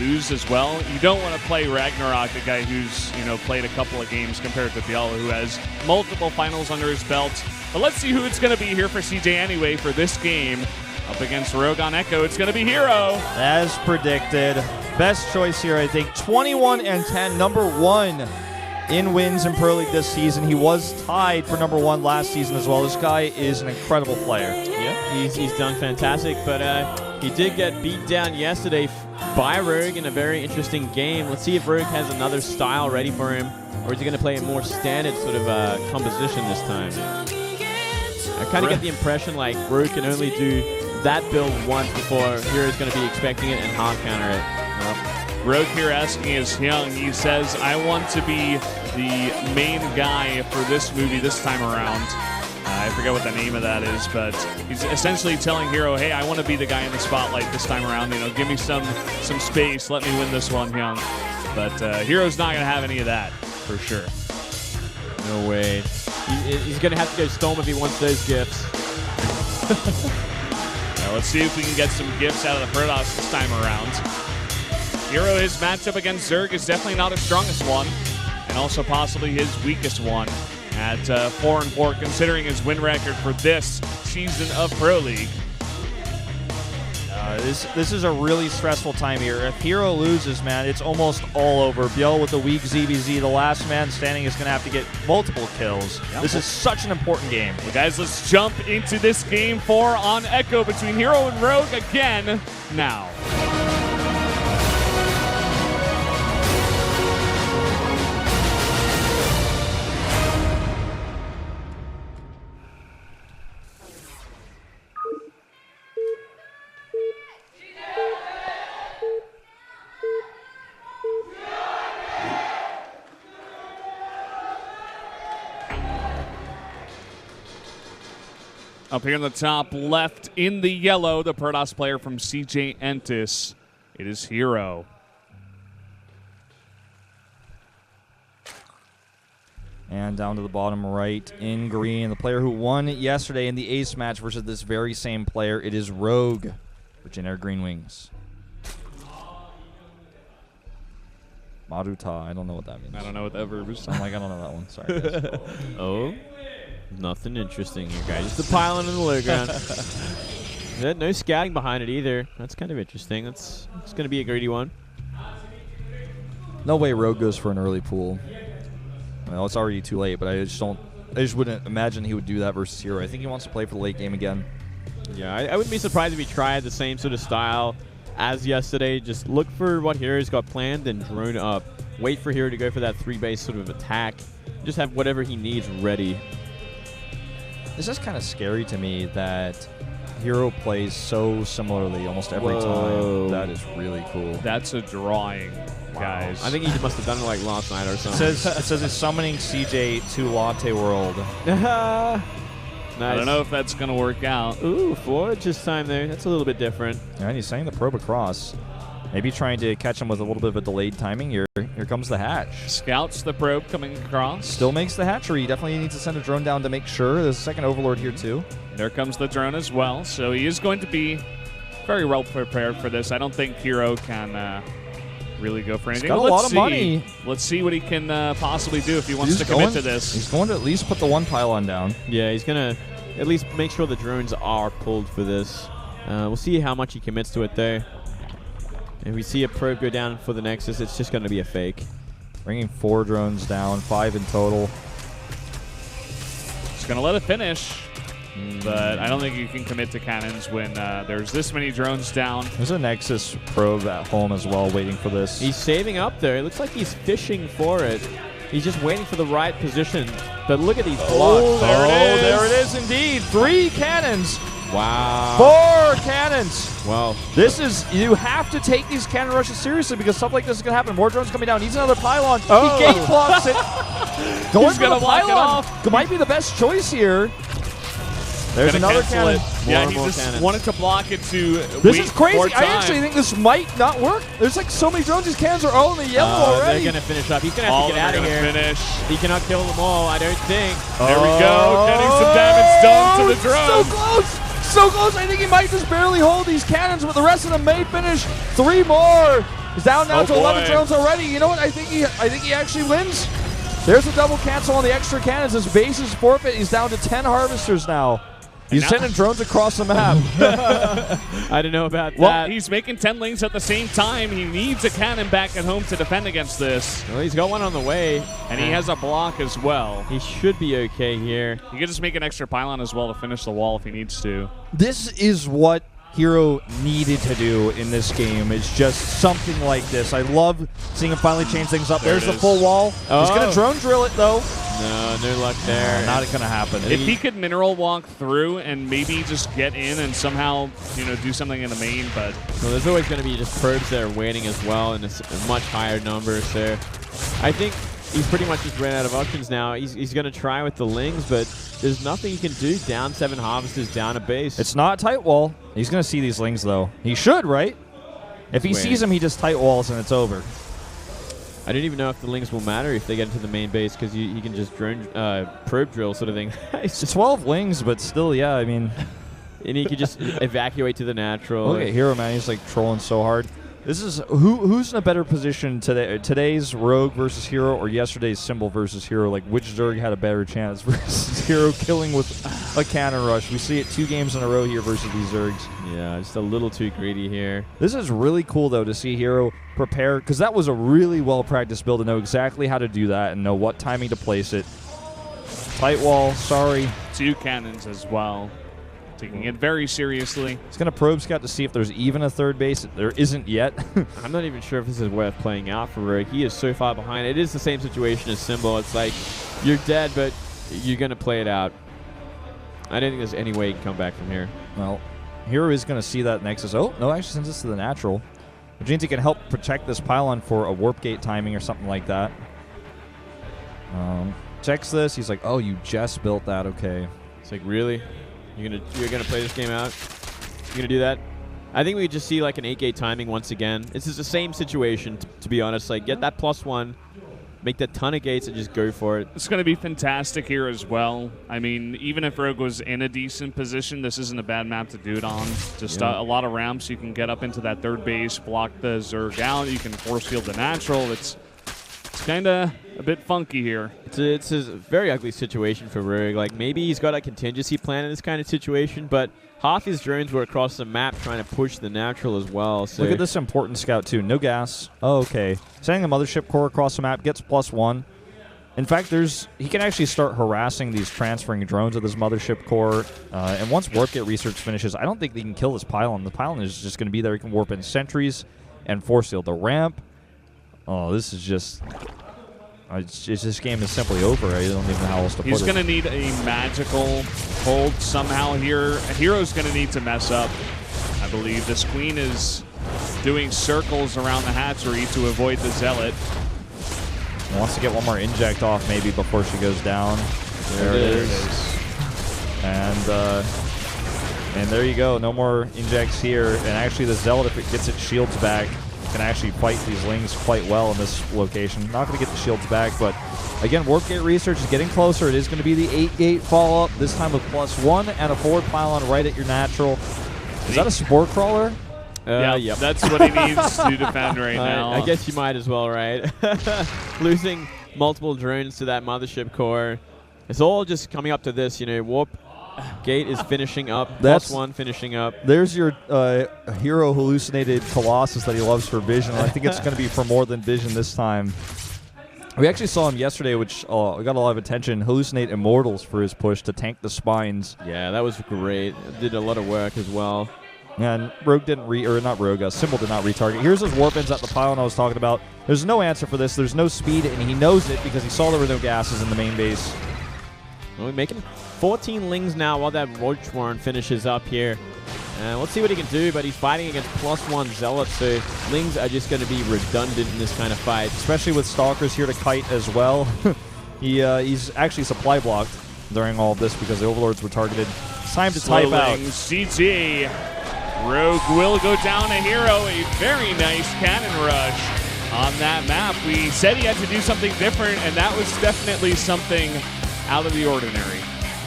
lose as well. You don't want to play Ragnarok, a guy who's played a couple of games compared to Biala, who has multiple finals under his belt. But let's see who it's going to be here for CJ anyway for this game. Up against Rogue on Echo, it's going to be Hero. As predicted, best choice here, I think. 21-10, number 1 in wins in Pro League this season. He was tied for number 1 last season as well. This guy is an incredible player. Yeah, he's done fantastic, but he did get beat down yesterday by Rogue in a very interesting game. Let's see if Rogue has another style ready for him, or is he going to play a more standard sort of composition this time? I kind of get the impression like Rogue can only do that build once before Hero's going to be expecting it and hard counter it. Rogue here asking is Hyung. He says, I want to be the main guy for this movie this time around. I forget what the name of that is, but he's essentially telling Hero, hey, I want to be the guy in the spotlight this time around. Give me some space. Let me win this one, Hyung. But Hero's not going to have any of that, for sure. No way. He's going to have to go Storm if he wants those gifts. Now let's see if we can get some gifts out of the Protoss this time around. Hero, his matchup against Zerg is definitely not his strongest one, and also possibly his weakest one at 4-4, considering his win record for this season of Pro League. This is a really stressful time here. If Hero loses, man, it's almost all over. Biel with the weak ZBZ, the last man standing, is going to have to get multiple kills. Yep. This is such an important game. Well, guys, let's jump into this game 4 on Echo between Hero and Rogue again now. Up here in the top left in the yellow, the Protoss player from CJ Entis. It is Hero. And down to the bottom right in green, the player who won yesterday in the ace match versus this very same player, it is Rogue with Generic Green Wings. Maruta, I don't know what that means. I don't know what that verb is. I'm like, I don't know that one. Sorry, guys. Oh? Nothing interesting here, guys. Just the pylon in the low ground. No scouting behind it either. That's kind of interesting. It's going to be a greedy one. No way Rogue goes for an early pool. Well, it's already too late, but I just wouldn't imagine he would do that versus Hero. I think he wants to play for the late game again. Yeah, I wouldn't be surprised if he tried the same sort of style as yesterday. Just look for what Hero's got planned and drone up. Wait for Hero to go for that 3-base sort of attack. Just have whatever he needs ready. This is kind of scary to me that Hero plays so similarly almost every time. That is really cool. That's a drawing, guys. I think he must have done it like last night or something. It says it's summoning CJ to Latte World. Nice. I don't know if that's going to work out. Ooh, Forge this time there. That's a little bit different. And he's sending the probe across. Maybe trying to catch him with a little bit of a delayed timing. Here comes the hatch. Scouts the probe coming across. Still makes the hatchery. Definitely needs to send a drone down to make sure. There's a second Overlord here too. There comes the drone as well. So he is going to be very well prepared for this. I don't think Hero can really go for anything. He's got a lot of money. Let's see what he can possibly do if he wants to commit to this. He's going to at least put the one pylon down. Yeah, he's going to at least make sure the drones are pulled for this. We'll see how much he commits to it there. If we see a probe go down for the Nexus, it's just going to be a fake. Bringing 4 drones down, 5 in total. He's going to let it finish, but I don't think you can commit to cannons when there's this many drones down. There's a Nexus probe at home as well, waiting for this. He's saving up there. It looks like he's fishing for it. He's just waiting for the right position. But look at these blocks. Oh, there it is indeed. 3 cannons. Wow. 4 cannons. Wow. This is, you have to take these cannon rushes seriously because stuff like this is going to happen. More drones coming down. Needs another pylon. Oh. He gate blocks it. He's going to block it off. It might be the best choice here. There's another cannon. Yeah, he just cannons. wanted to block it to This is crazy. I actually think this might not work. There's like so many drones. These cannons are all in the yellow already. They're going to finish up. He's going to have to get out of here. Finish. He cannot kill them all, I don't think. There we go. Getting some damage done to the drone. So close. So close. I think he might just barely hold these cannons, but the rest of them may finish. 3 more. He's down now Oh, to 11 boy. drones already. You know what? I think he actually wins. There's a double cancel on the extra cannons. His base is forfeit. He's down to 10 harvesters now. He's sending drones across the map. I don't know about Well, that. he's making 10 lings at the same time. He needs a cannon back at home to defend against this. Well, he's got one on the way. And he has a block as well. He should be okay here. He could just make an extra pylon as well to finish the wall if he needs to. This is what Hero needed to do in this game. It's just something like this. I love seeing him finally change things up. There There's it the is. full wall. He's going to drone drill it, though. No luck there. Not going to happen. If he could mineral walk through and maybe just get in and somehow, do something in the main, but Well, there's always going to be just probes that are waiting as well in a much higher number. So I think he's pretty much just ran out of options now. He's going to try with the lings, but there's nothing he can do. Down 7 harvesters, down a base. It's not a tight wall. He's going to see these lings, though. He should, right? If he Waiting. sees them, he just tight walls and it's over. I don't even know if the lings will matter if they get into the main base because he can just drone probe drill sort of thing. It's 12 lings, but still, yeah, I mean... And he could just evacuate to the natural. Look at Hero, man. He's like trolling so hard. This is who's in a better position today? Today's Rogue versus Hero, or yesterday's Symbol versus Hero? Like which Zerg had a better chance versus Hero killing with a cannon rush? We see it 2 games in a row here versus these Zergs. Yeah, just a little too greedy here. This is really cool though to see Hero prepare because that was a really well practiced build to know exactly how to do that and know what timing to place it. Tight wall, sorry. 2 cannons as well. Taking it very seriously. He's going to probe scout to see if there's even a third base. There isn't yet. I'm not even sure if this is worth playing out for Rogue. He is so far behind. It is the same situation as Symbol. It's like you're dead, but you're going to play it out. I don't think there's any way he can come back from here. Well, Hero is going to see that Nexus. Oh, no, actually sends this to the natural. Virginity can help protect this pylon for a warp gate timing or something like that. Checks this. He's like, oh, you just built that. Okay. It's like, really? You're gonna play this game out? You're gonna do that? I think we just see like an 8-gate timing once again. This is the same situation, to be honest. Like, get that +1, make that ton of gates, and just go for it. It's going to be fantastic here as well. I mean, even if Rogue was in a decent position, this isn't a bad map to do it on. Just a lot of ramps. You can get up into that third base, block the Zerg out. You can force field the natural. It's kind of a bit funky here. It's a very ugly situation for Rogue. Like, maybe he's got a contingency plan in this kind of situation, but half his drones were across the map trying to push the natural as well. So Look at this important scout, too. No gas. Oh, okay. Sending the mothership core across the map gets +1. In fact, he can actually start harassing these transferring drones with his mothership core. And once warp gate research finishes, I don't think they can kill this pylon. The pylon is just going to be there. He can warp in sentries and force field the ramp. Oh, this is just... this game is simply over. I don't even know how else to put it. He's going to need a magical hold somehow here. A Hero's going to need to mess up, I believe. This Queen is doing circles around the hatchery to avoid the Zealot. He wants to get one more inject off maybe before she goes down. There it is. And there you go. No more injects here. And actually the Zealot, if it gets its shields back, can actually fight these lings quite well in this location. Not going to get the shields back, but again, warp gate research is getting closer. It is going to be the 8-gate follow-up, this time with +1 and a forward pylon right at your natural. Is that a spore crawler? Yep. That's what he needs to defend right now. I guess you might as well, right? Losing multiple drones to that mothership core. It's all just coming up to this, warp gate is finishing up. +1 finishing up. There's your Hero hallucinated Colossus that he loves for vision. I think it's going to be for more than vision this time. We actually saw him yesterday, which got a lot of attention, hallucinate Immortals for his push to tank the spines. Yeah, that was great. Did a lot of work as well. And Rogue didn't Symbol did not retarget. Here's his warp ins at the pylon I was talking about. There's no answer for this. There's no speed, and he knows it because he saw there were no gases in the main base. Well, we're making 14 lings now while that Roach Warren finishes up here. Let's see what he can do, but he's fighting against +1 Zealot, so lings are just going to be redundant in this kind of fight. Especially with Stalkers here to kite as well. He's actually supply blocked during all of this because the Overlords were targeted. It's time to type out. CT. Rogue will go down a Hero. A very nice cannon rush on that map. We said he had to do something different, and that was definitely something out of the ordinary.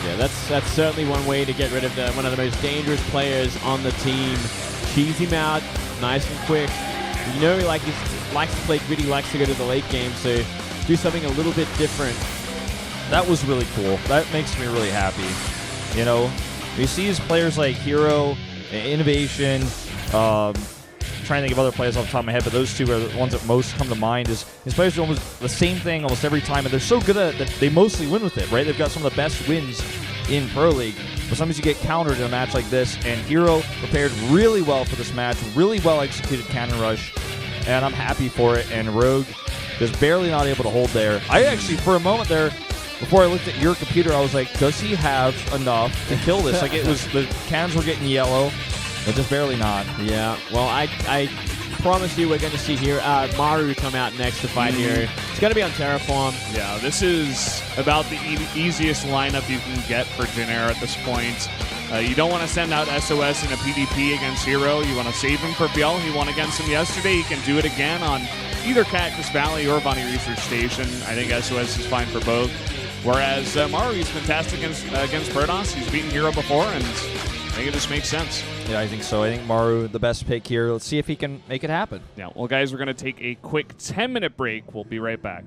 Yeah, that's certainly one way to get rid of one of the most dangerous players on the team. Cheese him out, nice and quick. You know he likes to play gritty, likes to go to the late game, so do something a little bit different. That was really cool. That makes me really happy. You know, you see these players like Hero, Innovation, trying to think of other players off the top of my head, but those two are the ones that most come to mind. Is these players do almost the same thing almost every time, and they're so good at it that they mostly win with it, right? They've got some of the best wins in Pro League. But sometimes you get countered in a match like this, and Hero prepared really well for this match, really well executed Cannon Rush, and I'm happy for it. And Rogue is barely not able to hold there. I actually, for a moment there, before I looked at your computer, I was like, does he have enough to kill this? Like, it was, the cannons were getting yellow, but just barely not. Yeah, well, I promise you we're going to see here Maru come out next to fight here. It's going to be on Terraform. Yeah, this is about the easiest lineup you can get for Jin-Air at this point. You don't want to send out SOS in a PvP against Hero. You want to save him for BL. He won against him yesterday. He can do it again on either Cactus Valley or Bonnie Research Station. I think SOS is fine for both. Whereas Maru is fantastic against Protoss. He's beaten Hero before, and I think it just makes sense. Yeah, I think so. I think Maru, the best pick here. Let's see if he can make it happen. Yeah, well, guys, we're going to take a quick 10-minute break. We'll be right back.